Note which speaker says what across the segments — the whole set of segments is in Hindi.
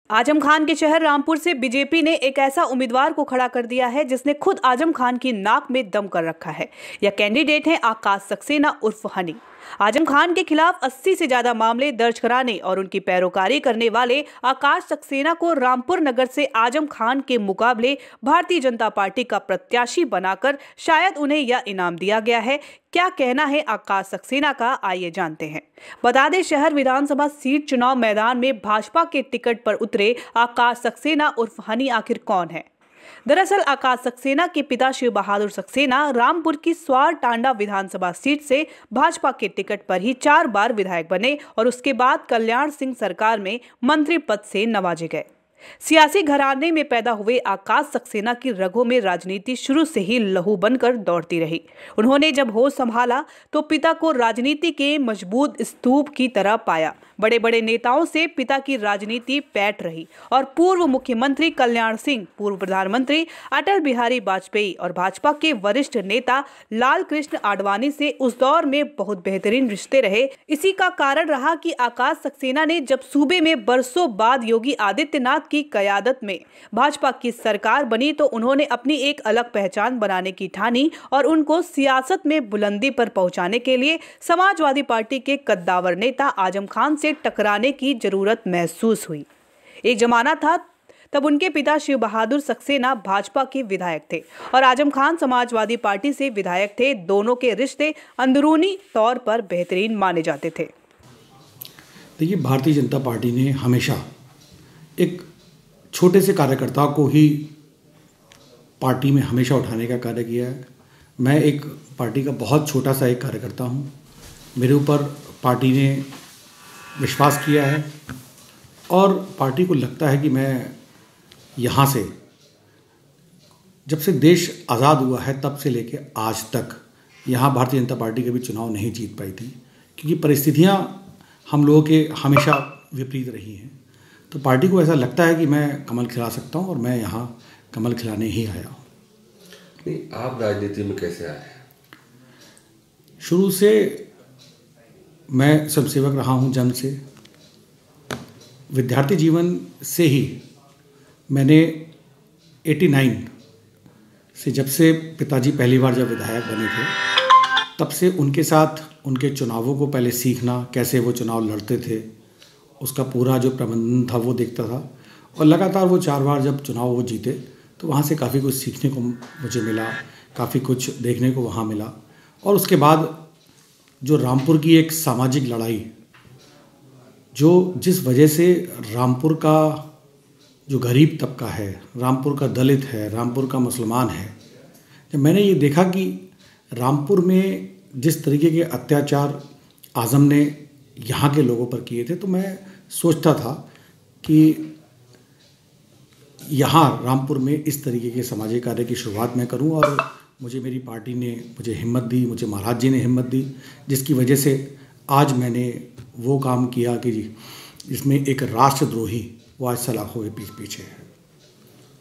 Speaker 1: आजम खान के शहर रामपुर से बीजेपी ने एक ऐसा उम्मीदवार को खड़ा कर दिया है जिसने खुद आजम खान की नाक में दम कर रखा है। यह कैंडिडेट है आकाश सक्सेना उर्फ हनी। आजम खान के खिलाफ 80 से ज्यादा मामले दर्ज कराने और उनकी पैरोकारी करने वाले आकाश सक्सेना को रामपुर नगर से आजम खान के मुकाबले भारतीय जनता पार्टी का प्रत्याशी बनाकर शायद उन्हें यह इनाम दिया गया है। क्या कहना है आकाश सक्सेना का, आइए जानते हैं। बता दें, शहर विधानसभा सीट चुनाव मैदान में भाजपा के टिकट पर उतरे आकाश सक्सेना उर्फ हनी आखिर कौन है। दरअसल आकाश सक्सेना के पिता शिव बहादुर सक्सेना रामपुर की स्वार टांडा विधानसभा सीट से भाजपा के टिकट पर ही 4 बार विधायक बने और उसके बाद कल्याण सिंह सरकार में मंत्री पद से नवाजे गए। सियासी घराने में पैदा हुए आकाश सक्सेना की रगों में राजनीति शुरू से ही लहू बनकर दौड़ती रही। उन्होंने जब होश संभाला तो पिता को राजनीति के मजबूत स्तूप की तरह पाया। बड़े बड़े नेताओं से पिता की राजनीति पैठ रही और पूर्व मुख्यमंत्री कल्याण सिंह, पूर्व प्रधानमंत्री अटल बिहारी वाजपेयी और भाजपा के वरिष्ठ नेता लाल कृष्ण आडवाणी से उस दौर में बहुत बेहतरीन रिश्ते रहे। इसी का कारण रहा कि आकाश सक्सेना ने जब सूबे में बरसों बाद योगी आदित्यनाथ की कयादत में भाजपा की सरकार बनी तो उन्होंने अपनी एक अलग पहचान बनाने की ठानी और उनको सियासत में बुलंदी पर पहुंचाने के लिए समाजवादी पार्टी के कद्दावर नेता आजम खान से टकराने की जरूरत महसूस हुई। एक जमाना था तब उनके पिता शिव बहादुर सक्सेना भाजपा के विधायक थे और आजम खान समाजवादी पार्टी से विधायक थे। दोनों के रिश्ते अंदरूनी तौर पर बेहतरीन माने जाते थे।
Speaker 2: देखिए, भारतीय जनता पार्टी ने हमेशा एक छोटे से कार्यकर्ता को ही पार्टी में हमेशा उठाने का कार्य किया है। मैं एक पार्टी का बहुत छोटा सा एक कार्यकर्ता हूँ। मेरे ऊपर पार्टी ने विश्वास किया है और पार्टी को लगता है कि मैं यहाँ से, जब से देश आज़ाद हुआ है तब से लेके आज तक, यहाँ भारतीय जनता पार्टी कभी चुनाव नहीं जीत पाई थी, क्योंकि परिस्थितियाँ हम लोगों के हमेशा विपरीत रही हैं। तो पार्टी को ऐसा लगता है कि मैं कमल खिला सकता हूँ और मैं यहाँ कमल खिलाने ही आया हूँ।
Speaker 3: नहीं, आप राजनीति में कैसे आए?
Speaker 2: शुरू से मैं स्वयंसेवक रहा हूँ जन्म से। विद्यार्थी जीवन से ही मैंने 89 से, जब से पिताजी पहली बार जब विधायक बने थे, तब से उनके साथ उनके चुनावों को पहले सीखना, कैसे वो चुनाव लड़ते थे, उसका पूरा जो प्रबंधन था वो देखता था। और लगातार वो 4 बार जब चुनाव वो जीते तो वहाँ से काफ़ी कुछ सीखने को मुझे मिला, काफ़ी कुछ देखने को वहाँ मिला। और उसके बाद जो रामपुर की एक सामाजिक लड़ाई, जो जिस वजह से रामपुर का जो गरीब तबका है, रामपुर का दलित है, रामपुर का मुसलमान है, जब मैंने ये देखा कि रामपुर में जिस तरीके के अत्याचार आज़म ने यहाँ के लोगों पर किए थे, तो मैं सोचता था कि यहाँ रामपुर में इस तरीके के सामाजिक कार्य की शुरुआत मैं करूँ। और मुझे मेरी पार्टी ने मुझे हिम्मत दी, मुझे महाराज जी ने हिम्मत दी, जिसकी वजह से आज मैंने वो काम किया कि जिसमें एक राष्ट्रद्रोही वो आज सलाखों के पीछे है।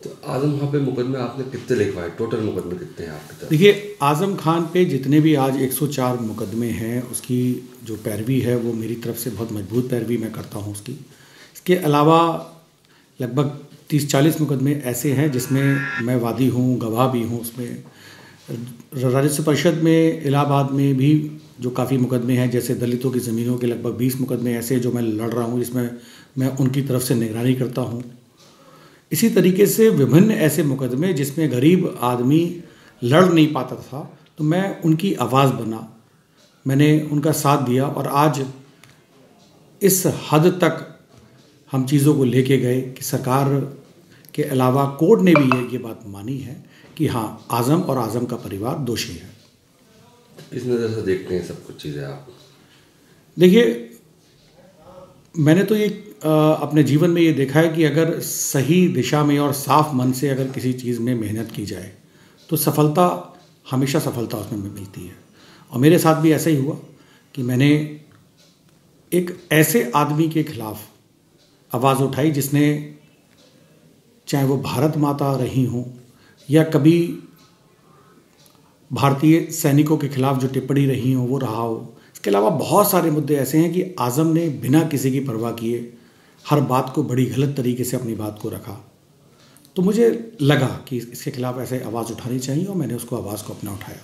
Speaker 3: तो आजम खान पे मुकदमे आपने कितने लिखवाए? टोटल मुकदमे कितने हैं आपके तरफ?
Speaker 2: देखिए, आजम खान पे जितने भी आज 104 मुकदमे हैं, उसकी जो पैरवी है वो मेरी तरफ से बहुत मजबूत पैरवी मैं करता हूँ उसकी। इसके अलावा लगभग 30-40 मुकदमे ऐसे हैं जिसमें मैं वादी हूँ, गवाह भी हूँ। उसमें राजस्व परिषद में इलाहाबाद में भी जो काफ़ी मुकदमे हैं, जैसे दलितों की ज़मीनों के लगभग 20 मुकदमे ऐसे जो मैं लड़ रहा हूँ, जिसमें मैं उनकी तरफ से निगरानी करता हूँ। इसी तरीके से विभिन्न ऐसे मुकदमे जिसमें गरीब आदमी लड़ नहीं पाता था, तो मैं उनकी आवाज़ बना, मैंने उनका साथ दिया। और आज इस हद तक हम चीज़ों को लेके गए कि सरकार के अलावा कोर्ट ने भी ये बात मानी है कि हाँ, आज़म और आज़म का परिवार दोषी है।
Speaker 3: किस नज़र से देखते हैं सब कुछ चीज़ें आप?
Speaker 2: देखिए, मैंने तो ये अपने जीवन में ये देखा है कि अगर सही दिशा में और साफ मन से अगर किसी चीज़ में मेहनत की जाए तो सफलता, हमेशा सफलता उसमें मिलती है। और मेरे साथ भी ऐसा ही हुआ कि मैंने एक ऐसे आदमी के खिलाफ आवाज़ उठाई जिसने, चाहे वो भारत माता रही हों या कभी भारतीय सैनिकों के खिलाफ जो टिप्पणी रही हो वो रहा हो। इसके अलावा बहुत सारे मुद्दे ऐसे हैं कि आज़म ने बिना किसी की परवाह किए हर बात को बड़ी गलत तरीके से अपनी बात को रखा, तो मुझे लगा कि इसके खिलाफ ऐसे आवाज़ उठानी चाहिए और मैंने उसको आवाज़ को अपना उठाया।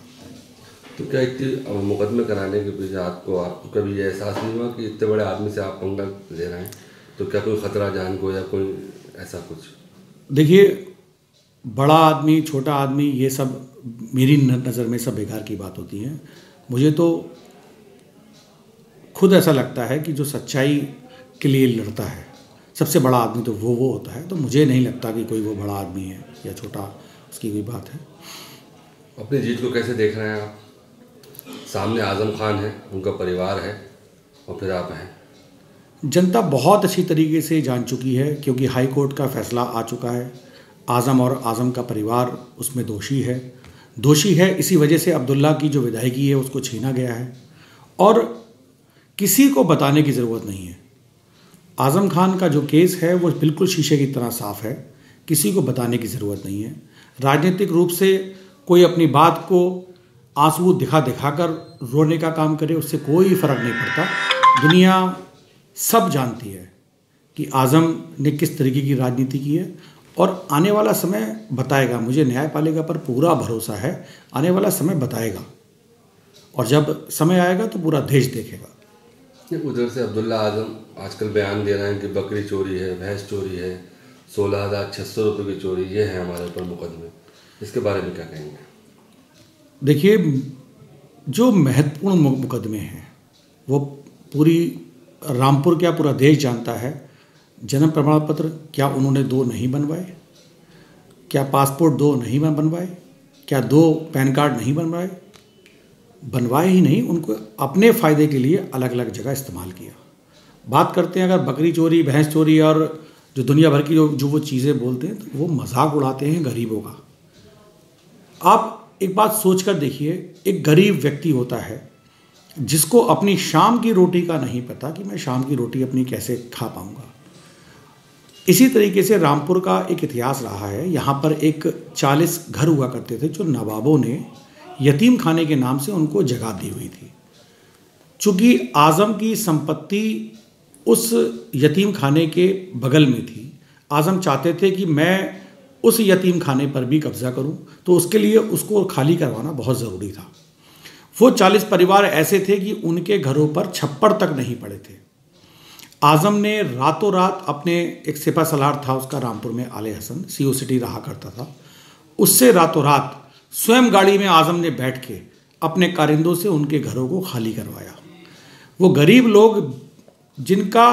Speaker 3: तो क्या इतने मुकदमे कराने के पीछे आपको कभी ये एहसास नहीं हुआ कि इतने बड़े आदमी से आप पंगा ले रहे हैं, तो क्या कोई ख़तरा जान को या कोई ऐसा कुछ?
Speaker 2: देखिए, बड़ा आदमी छोटा आदमी ये सब मेरी नज़र में सब बेकार की बात होती है। मुझे तो खुद ऐसा लगता है कि जो सच्चाई के लिए लड़ता है सबसे बड़ा आदमी तो वो होता है। तो मुझे नहीं लगता कि कोई वो बड़ा आदमी है या छोटा, उसकी कोई बात है।
Speaker 3: अपनी जीत को कैसे देख रहे हैं आप? सामने आज़म खान है, उनका परिवार है, और फिर आप हैं।
Speaker 2: जनता बहुत अच्छी तरीके से जान चुकी है क्योंकि हाई कोर्ट का फैसला आ चुका है। आज़म और आज़म का परिवार उसमें दोषी है। इसी वजह से अब्दुल्ला की जो विधायकी है उसको छीना गया है और किसी को बताने की ज़रूरत नहीं है। आज़म खान का जो केस है वो बिल्कुल शीशे की तरह साफ़ है, किसी को बताने की ज़रूरत नहीं है। राजनीतिक रूप से कोई अपनी बात को आंसू दिखा कर रोने का काम करे, उससे कोई फ़र्क नहीं पड़ता। दुनिया सब जानती है कि आज़म ने किस तरीके की राजनीति की है और आने वाला समय बताएगा। मुझे न्यायपालिका पर पूरा भरोसा है, आने वाला समय बताएगा और जब समय आएगा तो पूरा देश देखेगा।
Speaker 3: उधर से अब्दुल्ला आज़म आजकल बयान दे रहे हैं कि बकरी चोरी है, भैंस चोरी है, 16,600 रुपये की चोरी, ये है हमारे ऊपर मुकदमे। इसके बारे में क्या कहेंगे?
Speaker 2: देखिए, जो महत्वपूर्ण मुकदमे हैं वो पूरी रामपुर क्या पूरा देश जानता है। जन्म प्रमाण पत्र क्या उन्होंने 2 नहीं बनवाए? क्या पासपोर्ट 2 नहीं बनवाए? क्या 2 पैन कार्ड नहीं बनवाए ही नहीं, उनको अपने फ़ायदे के लिए अलग अलग जगह इस्तेमाल किया। बात करते हैं अगर बकरी चोरी, भैंस चोरी और जो दुनिया भर की जो वो चीज़ें बोलते हैं, तो वो मजाक उड़ाते हैं गरीबों का। आप एक बात सोच कर देखिए, एक गरीब व्यक्ति होता है जिसको अपनी शाम की रोटी का नहीं पता कि मैं शाम की रोटी अपनी कैसे खा पाऊंगा। इसी तरीके से रामपुर का एक इतिहास रहा है। यहाँ पर एक 40 घर हुआ करते थे जो नवाबों ने यतीम खाने के नाम से उनको जगह दी हुई थी। चूँकि आज़म की संपत्ति उस यतीम खाने के बगल में थी, आज़म चाहते थे कि मैं उस यतीम खाने पर भी कब्ज़ा करूं, तो उसके लिए उसको खाली करवाना बहुत ज़रूरी था। वो 40 परिवार ऐसे थे कि उनके घरों पर छप्पर तक नहीं पड़े थे। आज़म ने रातों रात अपने एक सिपा सलार था उसका रामपुर में, आले हसन CO सिटी रहा करता था, उससे रातों रात स्वयं गाड़ी में आज़म ने बैठ के अपने कारिंदों से उनके घरों को खाली करवाया। वो गरीब लोग जिनका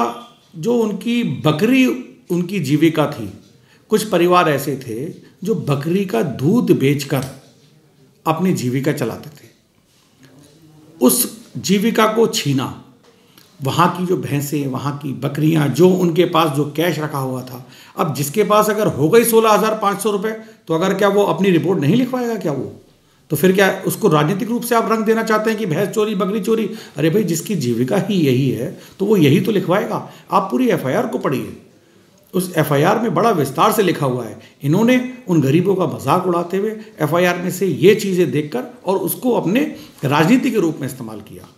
Speaker 2: जो उनकी बकरी उनकी जीविका थी, कुछ परिवार ऐसे थे जो बकरी का दूध बेचकर अपनी जीविका चलाते थे, उस जीविका को छीना। वहाँ की जो भैंसें, वहाँ की बकरियाँ, जो उनके पास जो कैश रखा हुआ था, अब जिसके पास अगर हो गई 16,500 रुपये, तो अगर क्या वो अपनी रिपोर्ट नहीं लिखवाएगा क्या वो? तो फिर क्या उसको राजनीतिक रूप से आप रंग देना चाहते हैं कि भैंस चोरी, बकरी चोरी? अरे भाई, जिसकी जीविका ही यही है तो वो यही तो लिखवाएगा। आप पूरी FIR को पढ़िए, उस FIR में बड़ा विस्तार से लिखा हुआ है। इन्होंने उन गरीबों का मजाक उड़ाते हुए FIR में से ये चीज़ें देखकर और उसको अपने राजनीति के रूप में इस्तेमाल किया।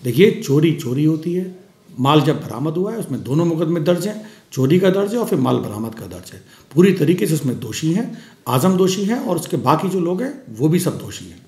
Speaker 2: देखिए, चोरी होती है, माल जब बरामद हुआ है उसमें दोनों मुकदमे दर्ज हैं, चोरी का दर्ज है और फिर माल बरामद का दर्ज है। पूरी तरीके से उसमें दोषी हैं, आज़म दोषी हैं और उसके बाकी जो लोग हैं वो भी सब दोषी हैं।